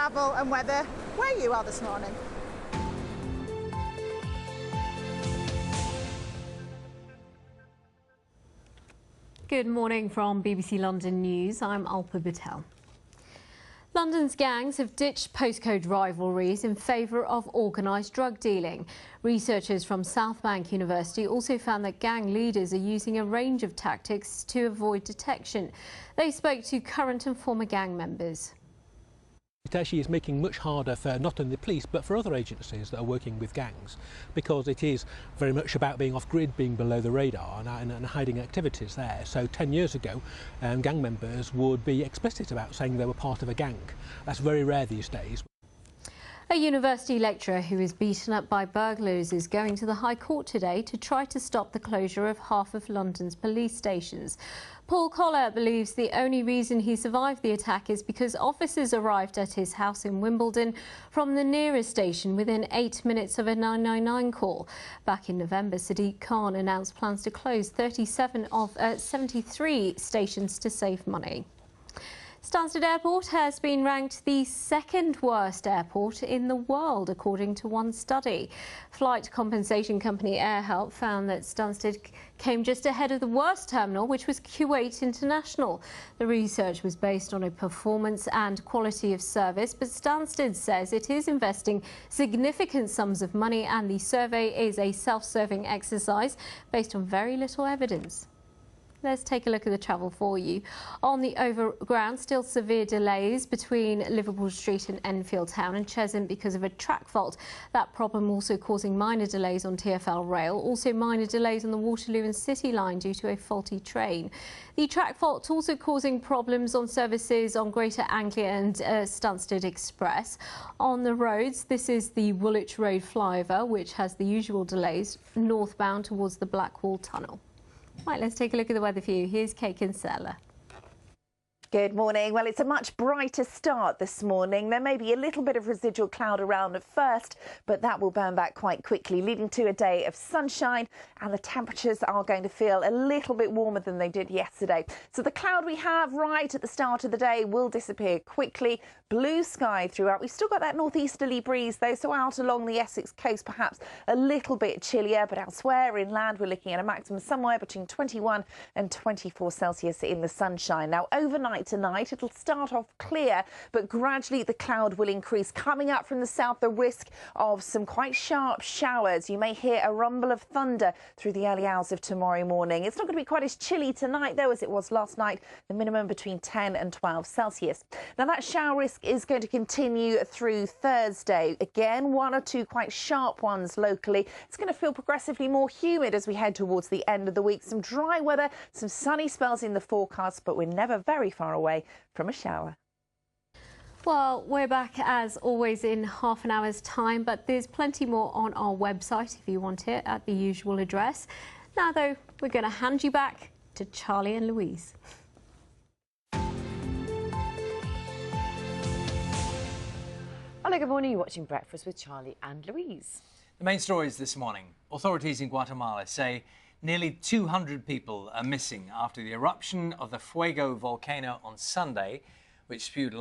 Travel and weather where you are this morning. Good morning from BBC London News. I'm Alpa Patel. London's gangs have ditched postcode rivalries in favour of organised drug dealing. Researchers from South Bank University also found that gang leaders are using a range of tactics to avoid detection. They spoke to current and former gang members. It actually is making much harder for not only the police but for other agencies that are working with gangs, because it is very much about being off-grid, being below the radar and hiding activities there. So 10 years ago gang members would be explicit about saying they were part of a gang. That's very rare these days. A university lecturer who was beaten up by burglars is going to the High Court today to try to stop the closure of half of London's police stations. Paul Collar believes the only reason he survived the attack is because officers arrived at his house in Wimbledon from the nearest station within 8 minutes of a 999 call. Back in November, Sadiq Khan announced plans to close 37 of 73 stations to save money. Stansted Airport has been ranked the second worst airport in the world, according to one study. Flight compensation company AirHelp found that Stansted came just ahead of the worst terminal, which was Kuwait International. The research was based on a performance and quality of service, but Stansted says it is investing significant sums of money, and the survey is a self-serving exercise based on very little evidence. Let's take a look at the travel for you. On the overground, still severe delays between Liverpool Street and Enfield Town and Cheshunt because of a track fault. That problem also causing minor delays on TfL Rail. Also minor delays on the Waterloo and City line due to a faulty train. The track fault also causing problems on services on Greater Anglia and Stansted Express. On the roads, this is the Woolwich Road flyover, which has the usual delays northbound towards the Blackwall Tunnel. Right, let's take a look at the weather for you. Here's Kate Kinsella. Good morning. Well, it's a much brighter start this morning. There may be a little bit of residual cloud around at first, but that will burn back quite quickly, leading to a day of sunshine, and the temperatures are going to feel a little bit warmer than they did yesterday. So the cloud we have right at the start of the day will disappear quickly. Blue sky throughout. We've still got that northeasterly breeze though, so out along the Essex coast perhaps a little bit chillier, but elsewhere inland we're looking at a maximum somewhere between 21 and 24 Celsius in the sunshine. Now overnight tonight it'll start off clear, but gradually the cloud will increase. Coming up from the south, the risk of some quite sharp showers. You may hear a rumble of thunder through the early hours of tomorrow morning. It's not going to be quite as chilly tonight though as it was last night, the minimum between 10 and 12 Celsius. Now that shower risk is going to continue through Thursday. Again, one or two quite sharp ones locally. It's going to feel progressively more humid as we head towards the end of the week. Some dry weather, some sunny spells in the forecast, but we're never very far away from a shower. Well, we're back as always in half an hour's time, but there's plenty more on our website if you want it at the usual address. Now, though, we're going to hand you back to Charlie and Louise. Hello, good morning. You're watching Breakfast with Charlie and Louise. The main stories this morning. Authorities in Guatemala say nearly 200 people are missing after the eruption of the Fuego volcano on Sunday, which spewed